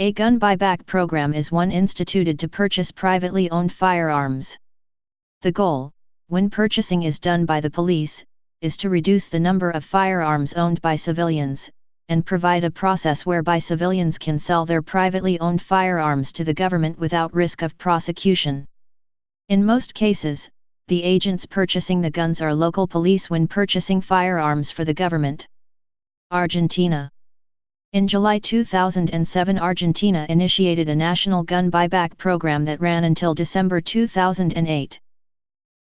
A gun buyback program is one instituted to purchase privately owned firearms. The goal, when purchasing is done by the police, is to reduce the number of firearms owned by civilians, and provide a process whereby civilians can sell their privately owned firearms to the government without risk of prosecution. In most cases, the agents purchasing the guns are local police when purchasing firearms for the government. Argentina. In July 2007, Argentina initiated a national gun buyback program that ran until December 2008.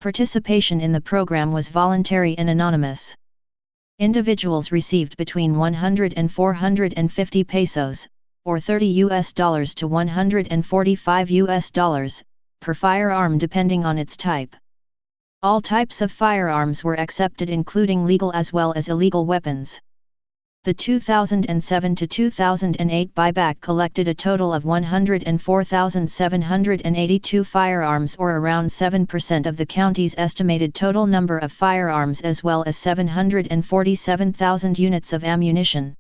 Participation in the program was voluntary and anonymous. Individuals received between 100 and 450 pesos, or $30 to $145 per firearm depending on its type. All types of firearms were accepted, including legal as well as illegal weapons. The 2007 to 2008 buyback collected a total of 104,782 firearms, or around 7% of the county's estimated total number of firearms, as well as 747,000 units of ammunition.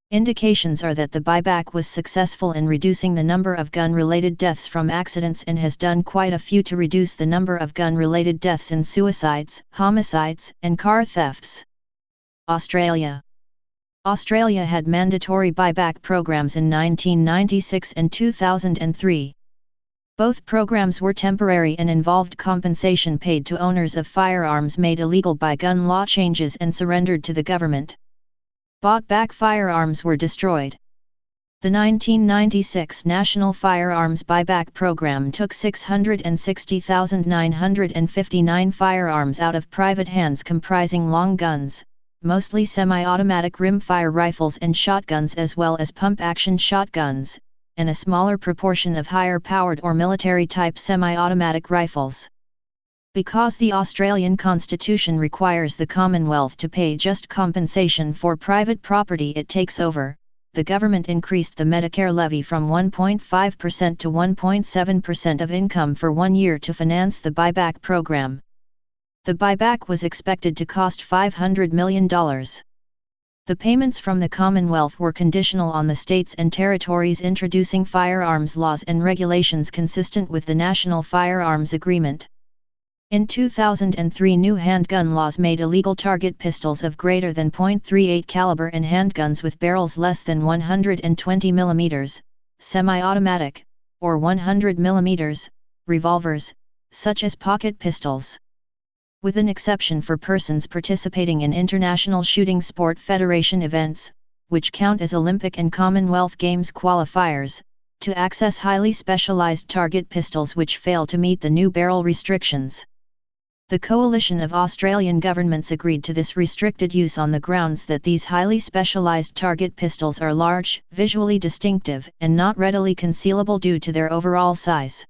Indications are that the buyback was successful in reducing the number of gun-related deaths from accidents and has done quite a few to reduce the number of gun-related deaths in suicides, homicides, and car thefts. Australia. Australia had mandatory buyback programs in 1996 and 2003. Both programs were temporary and involved compensation paid to owners of firearms made illegal by gun law changes and surrendered to the government. Bought-back firearms were destroyed. The 1996 National Firearms Buyback Program took 660,959 firearms out of private hands, comprising long guns, mostly semi-automatic rimfire rifles and shotguns, as well as pump-action shotguns, and a smaller proportion of higher-powered or military-type semi-automatic rifles. Because the Australian Constitution requires the Commonwealth to pay just compensation for private property it takes over, the government increased the Medicare levy from 1.5% to 1.7% of income for 1 year to finance the buyback program. The buyback was expected to cost $500 million. The payments from the Commonwealth were conditional on the states and territories introducing firearms laws and regulations consistent with the National Firearms Agreement. In 2003, new handgun laws made illegal target pistols of greater than .38 caliber and handguns with barrels less than 120 mm, semi-automatic, or 100 mm, revolvers, such as pocket pistols. With an exception for persons participating in International Shooting Sport Federation events, which count as Olympic and Commonwealth Games qualifiers, to access highly specialized target pistols which fail to meet the new barrel restrictions. The coalition of Australian governments agreed to this restricted use on the grounds that these highly specialized target pistols are large, visually distinctive, and not readily concealable due to their overall size.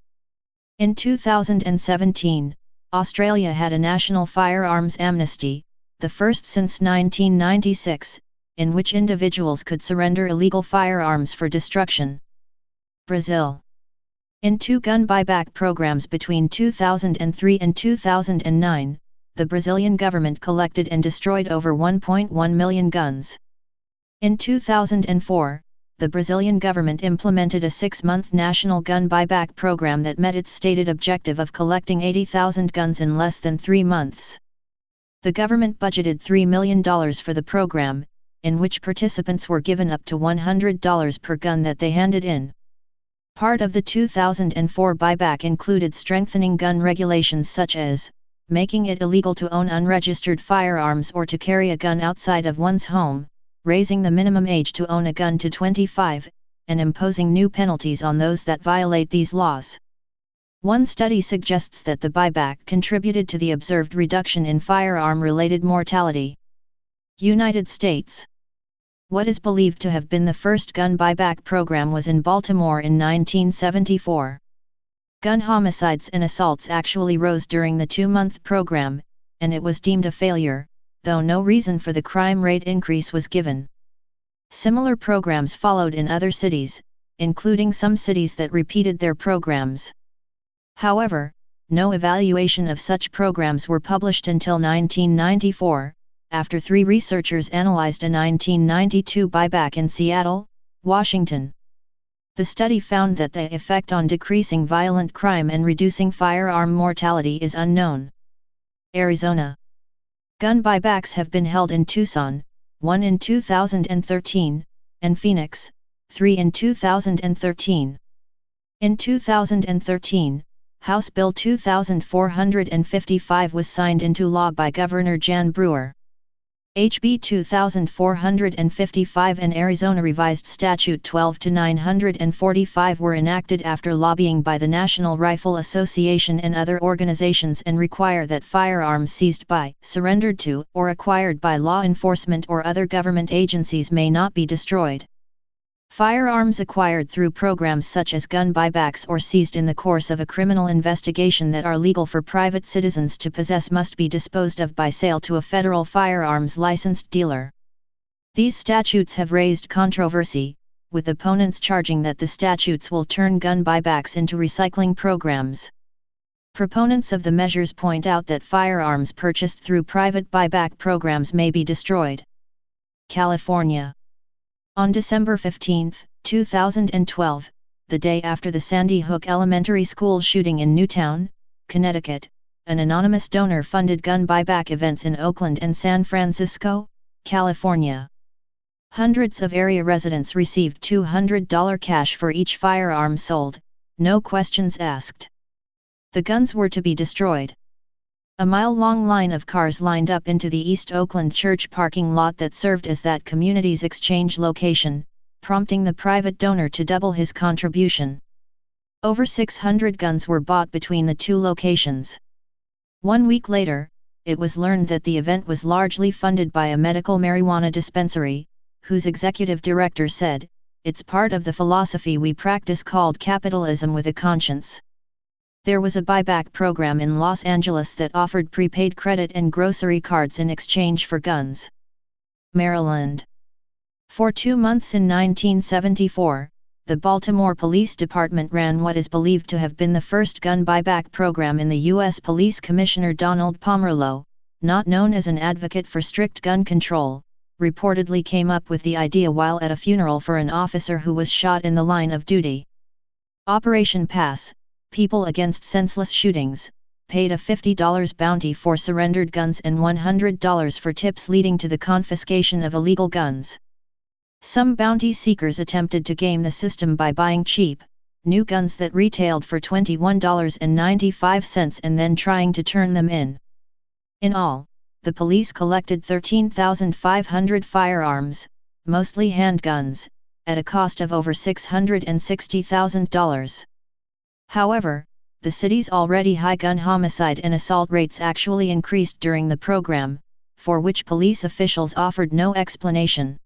In 2017, Australia had a national firearms amnesty, the first since 1996, in which individuals could surrender illegal firearms for destruction. Brazil. In 2 gun buyback programs between 2003 and 2009, the Brazilian government collected and destroyed over 1.1 million guns. In 2004, the Brazilian government implemented a 6-month national gun buyback program that met its stated objective of collecting 80,000 guns in less than 3 months. The government budgeted $3 million for the program, in which participants were given up to $100 per gun that they handed in. Part of the 2004 buyback included strengthening gun regulations such as, making it illegal to own unregistered firearms or to carry a gun outside of one's home, raising the minimum age to own a gun to 25, and imposing new penalties on those that violate these laws. One study suggests that the buyback contributed to the observed reduction in firearm-related mortality. United States. What is believed to have been the first gun buyback program was in Baltimore in 1974. Gun homicides and assaults actually rose during the 2-month program, and it was deemed a failure, though no reason for the crime rate increase was given. Similar programs followed in other cities, including some cities that repeated their programs. However, no evaluation of such programs were published until 1994, after 3 researchers analyzed a 1992 buyback in Seattle, Washington. The study found that the effect on decreasing violent crime and reducing firearm mortality is unknown. Arizona. Gun buybacks have been held in Tucson, 1 in 2013, and Phoenix, 3 in 2013. In 2013, House Bill 2455 was signed into law by Governor Jan Brewer. HB 2455 and Arizona Revised Statute 12-945 were enacted after lobbying by the National Rifle Association and other organizations and require that firearms seized by, surrendered to, or acquired by law enforcement or other government agencies may not be destroyed. Firearms acquired through programs such as gun buybacks or seized in the course of a criminal investigation that are legal for private citizens to possess must be disposed of by sale to a federal firearms licensed dealer. These statutes have raised controversy, with opponents charging that the statutes will turn gun buybacks into recycling programs. Proponents of the measures point out that firearms purchased through private buyback programs may be destroyed. California. On December 15, 2012, the day after the Sandy Hook Elementary School shooting in Newtown, Connecticut, an anonymous donor funded gun buyback events in Oakland and San Francisco, California. Hundreds of area residents received $200 cash for each firearm sold, no questions asked. The guns were to be destroyed. A mile-long line of cars lined up into the East Oakland church parking lot that served as that community's exchange location, prompting the private donor to double his contribution. Over 600 guns were bought between the two locations. 1 week later, it was learned that the event was largely funded by a medical marijuana dispensary, whose executive director said, "It's part of the philosophy we practice called capitalism with a conscience." There was a buyback program in Los Angeles that offered prepaid credit and grocery cards in exchange for guns. Maryland. For 2 months in 1974, the Baltimore Police Department ran what is believed to have been the first gun buyback program in the U.S. Police Commissioner Donald Pomerleau, not known as an advocate for strict gun control, reportedly came up with the idea while at a funeral for an officer who was shot in the line of duty. Operation Pass, People Against Senseless Shootings, paid a $50 bounty for surrendered guns and $100 for tips leading to the confiscation of illegal guns. Some bounty seekers attempted to game the system by buying cheap, new guns that retailed for $21.95 and then trying to turn them in. In all, the police collected 13,500 firearms, mostly handguns, at a cost of over $660,000. However, the city's already high gun homicide and assault rates actually increased during the program, for which police officials offered no explanation.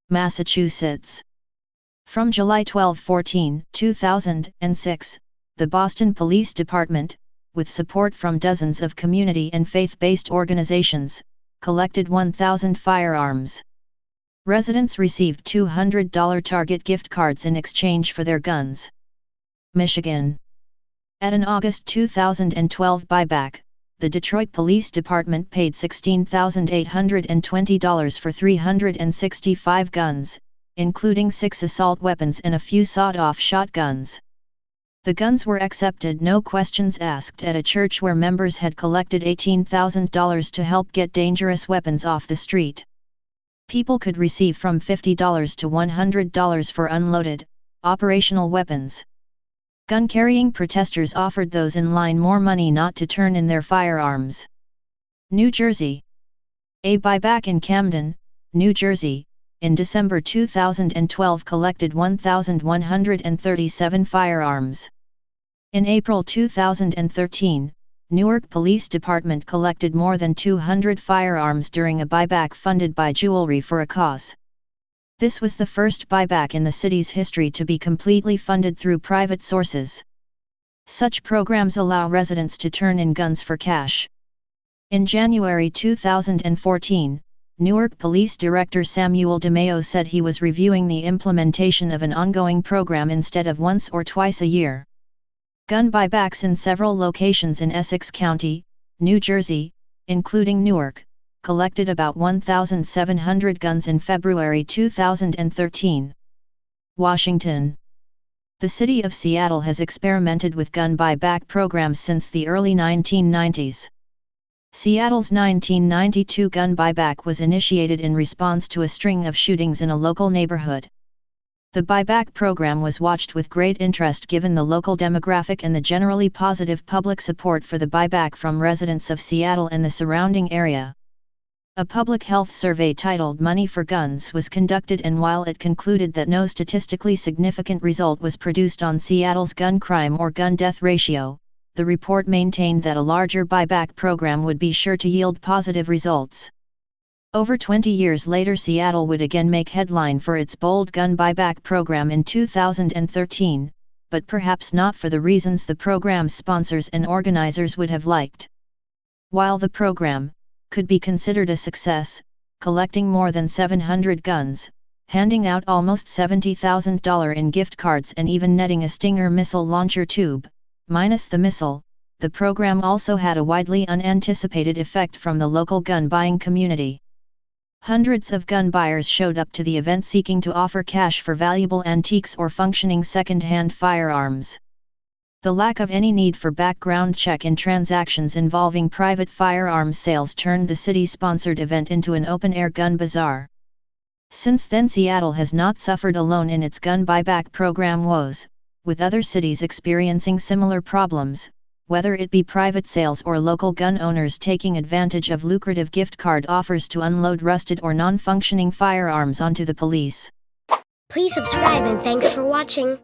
Massachusetts. From July 12-14, 2006, the Boston Police Department, with support from dozens of community and faith-based organizations, collected 1,000 firearms. Residents received $200 Target gift cards in exchange for their guns. Michigan. At an August 2012 buyback, the Detroit Police Department paid $16,820 for 365 guns, including 6 assault weapons and a few sawed-off shotguns. The guns were accepted no questions asked at a church where members had collected $18,000 to help get dangerous weapons off the street. People could receive from $50 to $100 for unloaded, operational weapons. Gun-carrying protesters offered those in line more money not to turn in their firearms. New Jersey. A buyback in Camden, New Jersey, in December 2012 collected 1,137 firearms. In April 2013, Newark Police Department collected more than 200 firearms during a buyback funded by Jewelry for a Cause. This was the first buyback in the city's history to be completely funded through private sources. Such programs allow residents to turn in guns for cash. In January 2014, Newark Police Director Samuel DeMeo said he was reviewing the implementation of an ongoing program instead of once or twice a year. Gun buybacks in several locations in Essex County, New Jersey, including Newark, collected about 1,700 guns in February 2013. Washington. The city of Seattle has experimented with gun buyback programs since the early 1990s. Seattle's 1992 gun buyback was initiated in response to a string of shootings in a local neighborhood. The buyback program was watched with great interest given the local demographic and the generally positive public support for the buyback from residents of Seattle and the surrounding area. A public health survey titled Money for Guns was conducted, and while it concluded that no statistically significant result was produced on Seattle's gun crime or gun death ratio, the report maintained that a larger buyback program would be sure to yield positive results. Over 20 years later, Seattle would again make headline for its bold gun buyback program in 2013, but perhaps not for the reasons the program's sponsors and organizers would have liked. While the program could be considered a success, collecting more than 700 guns, handing out almost $70,000 in gift cards and even netting a Stinger missile launcher tube, minus the missile, the program also had a widely unanticipated effect from the local gun buying community. Hundreds of gun buyers showed up to the event seeking to offer cash for valuable antiques or functioning second-hand firearms. The lack of any need for background check in transactions involving private firearms sales turned the city-sponsored event into an open-air gun bazaar. Since then, Seattle has not suffered alone in its gun buyback program woes, with other cities experiencing similar problems, whether it be private sales or local gun owners taking advantage of lucrative gift card offers to unload rusted or non-functioning firearms onto the police. Please subscribe and thanks for watching.